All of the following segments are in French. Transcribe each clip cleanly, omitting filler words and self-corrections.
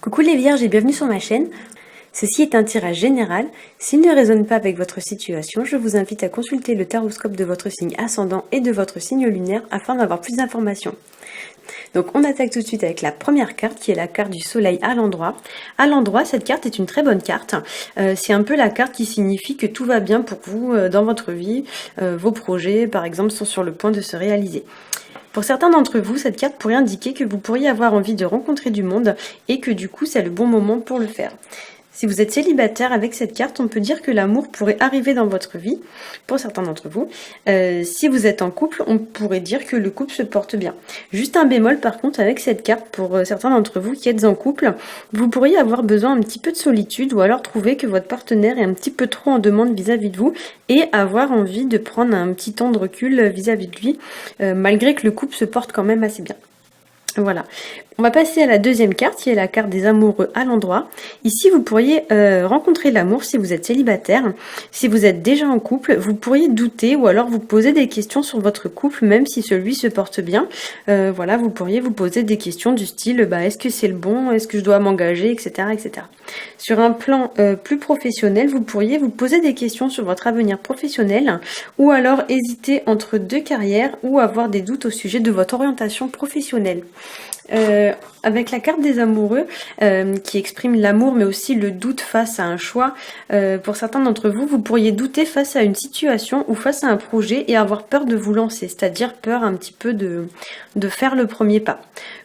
Coucou les vierges et bienvenue sur ma chaîne. Ceci est un tirage général. S'il ne résonne pas avec votre situation, je vous invite à consulter le taroscope de votre signe ascendant et de votre signe lunaire afin d'avoir plus d'informations. Donc on attaque tout de suite avec la première carte qui est la carte du soleil à l'endroit. À l'endroit, cette carte est une très bonne carte. C'est un peu la carte qui signifie que tout va bien pour vous dans votre vie. Vos projets par exemple sont sur le point de se réaliser. Pour certains d'entre vous, cette carte pourrait indiquer que vous pourriez avoir envie de rencontrer du monde et que du coup c'est le bon moment pour le faire. Si vous êtes célibataire avec cette carte, on peut dire que l'amour pourrait arriver dans votre vie, pour certains d'entre vous. Si vous êtes en couple, on pourrait dire que le couple se porte bien. Juste un bémol par contre avec cette carte, pour certains d'entre vous qui êtes en couple, vous pourriez avoir besoin un petit peu de solitude ou alors trouver que votre partenaire est un petit peu trop en demande vis-à-vis de vous et avoir envie de prendre un petit temps de recul vis-à-vis de lui, malgré que le couple se porte quand même assez bien. Voilà, on va passer à la deuxième carte, qui est la carte des amoureux à l'endroit. Ici, vous pourriez rencontrer l'amour si vous êtes célibataire. Si vous êtes déjà en couple, vous pourriez douter ou alors vous poser des questions sur votre couple, même si celui se porte bien. Voilà, vous pourriez vous poser des questions du style, est-ce que c'est le bon, est-ce que je dois m'engager, etc., etc. Sur un plan plus professionnel, vous pourriez vous poser des questions sur votre avenir professionnel ou alors hésiter entre deux carrières ou avoir des doutes au sujet de votre orientation professionnelle. Avec la carte des amoureux qui exprime l'amour mais aussi le doute face à un choix, pour certains d'entre vous, vous pourriez douter face à une situation ou face à un projet et avoir peur de vous lancer, c'est-à-dire peur un petit peu de faire le premier pas.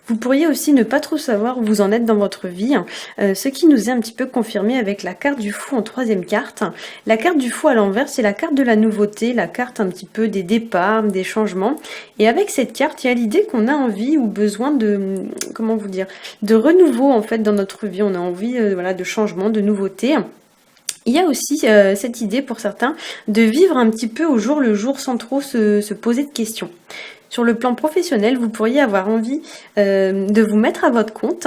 Vous pourriez aussi ne pas trop savoir où vous en êtes dans votre vie, ce qui nous est un petit peu confirmé avec la carte du fou en troisième carte. La carte du fou à l'envers, c'est la carte de la nouveauté, la carte un petit peu des départs, des changements. Et avec cette carte, il y a l'idée qu'on a envie ou besoin de, comment vous dire, de renouveau en fait dans notre vie. On a envie voilà, de changement, de nouveauté. Il y a aussi cette idée pour certains de vivre un petit peu au jour le jour sans trop se poser de questions. Sur le plan professionnel, vous pourriez avoir envie de vous mettre à votre compte.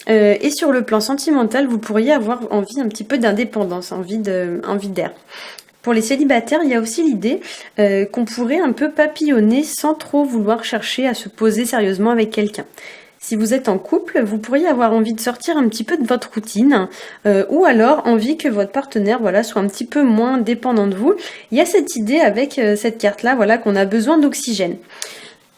Et sur le plan sentimental, vous pourriez avoir envie un petit peu d'indépendance, envie d'air. Pour les célibataires, il y a aussi l'idée qu'on pourrait un peu papillonner sans trop vouloir chercher à se poser sérieusement avec quelqu'un. Si vous êtes en couple, vous pourriez avoir envie de sortir un petit peu de votre routine ou alors envie que votre partenaire soit un petit peu moins dépendant de vous. Il y a cette idée avec cette carte-là qu'on a besoin d'oxygène.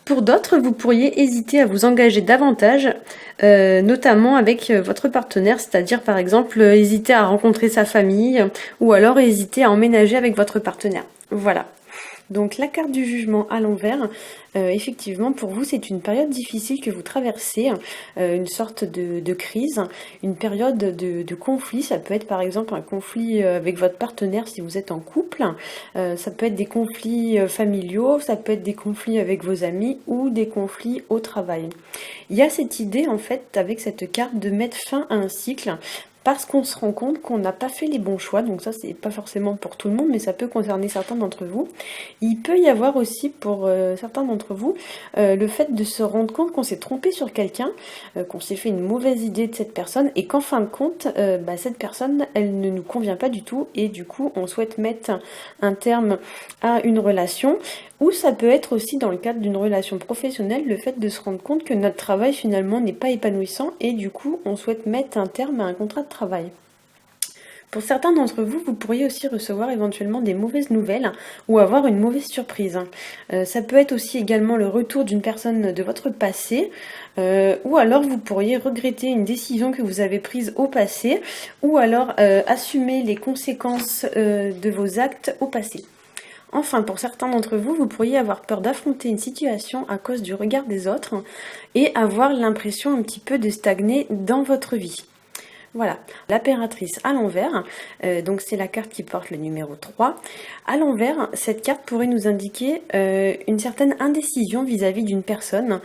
Pour d'autres, vous pourriez hésiter à vous engager davantage, notamment avec votre partenaire, c'est-à-dire par exemple hésiter à rencontrer sa famille ou alors hésiter à emménager avec votre partenaire. Voilà. Donc la carte du jugement à l'envers, effectivement pour vous c'est une période difficile que vous traversez, une sorte de crise, une période de conflit. Ça peut être par exemple un conflit avec votre partenaire si vous êtes en couple, ça peut être des conflits familiaux, ça peut être des conflits avec vos amis ou des conflits au travail. Il y a cette idée en fait avec cette carte de mettre fin à un cycle, parce qu'on se rend compte qu'on n'a pas fait les bons choix. Donc ça, c'est pas forcément pour tout le monde, mais ça peut concerner certains d'entre vous. Il peut y avoir aussi pour certains d'entre vous le fait de se rendre compte qu'on s'est trompé sur quelqu'un, qu'on s'est fait une mauvaise idée de cette personne et qu'en fin de compte, cette personne, elle ne nous convient pas du tout et du coup, on souhaite mettre un terme à une relation. Ou ça peut être aussi dans le cadre d'une relation professionnelle, le fait de se rendre compte que notre travail finalement n'est pas épanouissant et du coup on souhaite mettre un terme à un contrat de travail. Pour certains d'entre vous, vous pourriez aussi recevoir éventuellement des mauvaises nouvelles ou avoir une mauvaise surprise. Ça peut être aussi également le retour d'une personne de votre passé ou alors vous pourriez regretter une décision que vous avez prise au passé ou alors assumer les conséquences de vos actes au passé. Enfin, pour certains d'entre vous, vous pourriez avoir peur d'affronter une situation à cause du regard des autres et avoir l'impression un petit peu de stagner dans votre vie. Voilà, l'impératrice à l'envers, donc c'est la carte qui porte le numéro 3. À l'envers, cette carte pourrait nous indiquer une certaine indécision vis-à-vis d'une personne.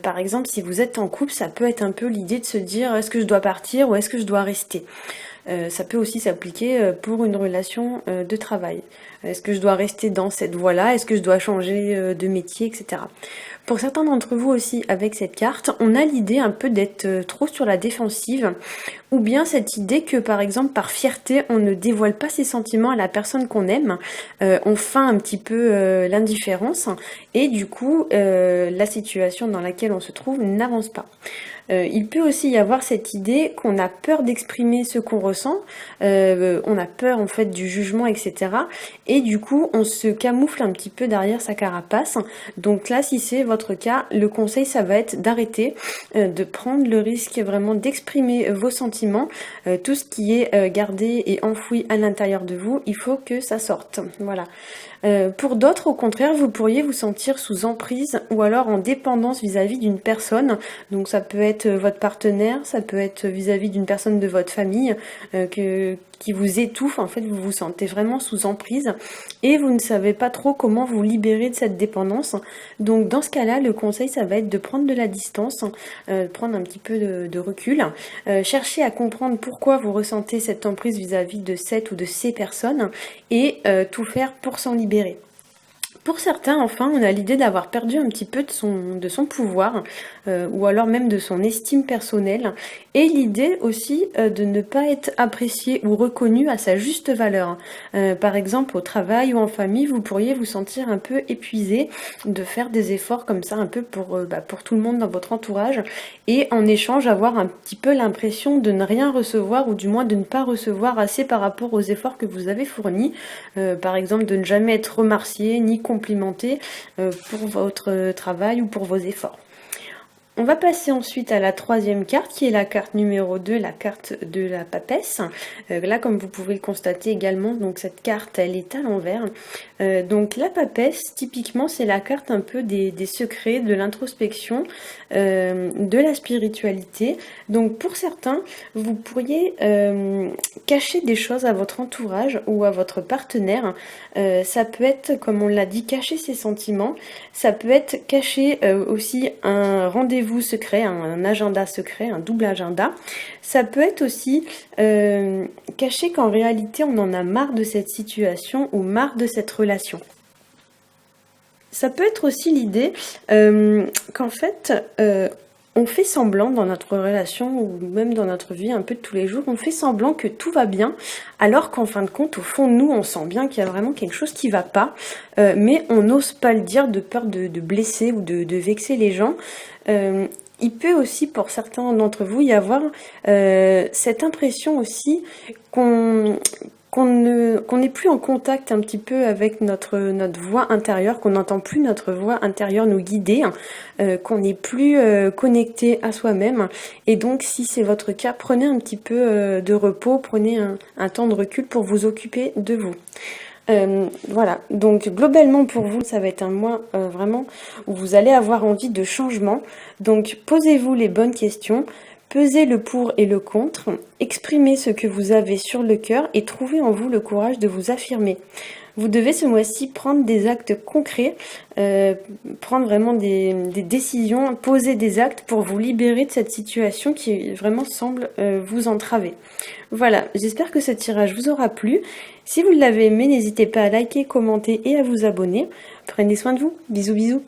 Par exemple, si vous êtes en couple, ça peut être un peu l'idée de se dire est-ce que je dois partir ou est-ce que je dois rester. Ça peut aussi s'appliquer pour une relation de travail. Est-ce que je dois rester dans cette voie-là? Est-ce que je dois changer de métier, etc. Pour certains d'entre vous aussi, avec cette carte, on a l'idée un peu d'être trop sur la défensive, ou bien cette idée que, par exemple, par fierté, on ne dévoile pas ses sentiments à la personne qu'on aime, on feint un petit peu l'indifférence, et du coup, la situation dans laquelle on se trouve n'avance pas. Il peut aussi y avoir cette idée qu'on a peur d'exprimer ce qu'on ressent, on a peur en fait du jugement, etc. Et du coup, on se camoufle un petit peu derrière sa carapace. Donc là, si c'est votre cas, le conseil, ça va être d'arrêter, de prendre le risque vraiment d'exprimer vos sentiments. Tout ce qui est gardé et enfoui à l'intérieur de vous, il faut que ça sorte. Voilà. Pour d'autres, au contraire, vous pourriez vous sentir sous emprise ou alors en dépendance vis-à-vis d'une personne. Donc ça peut être votre partenaire, ça peut être vis-à-vis d'une personne de votre famille qui vous étouffe. En fait, vous vous sentez vraiment sous emprise et vous ne savez pas trop comment vous libérer de cette dépendance. Donc dans ce cas-là, le conseil, ça va être de prendre de la distance, prendre un petit peu de recul, chercher à comprendre pourquoi vous ressentez cette emprise vis-à-vis de cette ou de ces personnes et tout faire pour s'en libérer. Pour certains, enfin, on a l'idée d'avoir perdu un petit peu de son pouvoir, ou alors même de son estime personnelle, et l'idée aussi de ne pas être apprécié ou reconnu à sa juste valeur. Par exemple, au travail ou en famille, vous pourriez vous sentir un peu épuisé de faire des efforts comme ça, un peu pour tout le monde dans votre entourage, et en échange avoir un petit peu l'impression de ne rien recevoir, ou du moins de ne pas recevoir assez par rapport aux efforts que vous avez fournis. Par exemple, de ne jamais être remercié ni complimenté pour votre travail ou pour vos efforts. On va passer ensuite à la troisième carte qui est la carte numéro 2, la carte de la papesse. Là, comme vous pouvez le constater également, donc cette carte, elle est à l'envers. Donc la papesse, typiquement, c'est la carte un peu des secrets, de l'introspection, de la spiritualité. Donc pour certains, vous pourriez cacher des choses à votre entourage ou à votre partenaire. Ça peut être, comme on l'a dit, cacher ses sentiments. Ça peut être cacher aussi un rendez-vous secret, un agenda secret, un double agenda. Ça peut être aussi cacher qu'en réalité on en a marre de cette situation ou marre de cette relation. Ça peut être aussi l'idée qu'en fait on fait semblant dans notre relation ou même dans notre vie un peu de tous les jours, on fait semblant que tout va bien, alors qu'en fin de compte, au fond de nous, on sent bien qu'il y a vraiment quelque chose qui va pas, mais on n'ose pas le dire de peur de blesser ou de vexer les gens. Il peut aussi, pour certains d'entre vous, y avoir cette impression aussi qu'on n'est plus en contact un petit peu avec notre voix intérieure, qu'on n'entend plus notre voix intérieure nous guider, qu'on n'est plus connecté à soi-même. Et donc, si c'est votre cas, prenez un petit peu de repos, prenez un temps de recul pour vous occuper de vous. Voilà, donc globalement pour vous, ça va être un mois vraiment où vous allez avoir envie de changement. Donc posez-vous les bonnes questions, pesez le pour et le contre, exprimez ce que vous avez sur le cœur et trouvez en vous le courage de vous affirmer. Vous devez ce mois-ci prendre des actes concrets, prendre vraiment des décisions, poser des actes pour vous libérer de cette situation qui vraiment semble vous entraver. Voilà, j'espère que ce tirage vous aura plu. Si vous l'avez aimé, n'hésitez pas à liker, commenter et à vous abonner. Prenez soin de vous. Bisous bisous.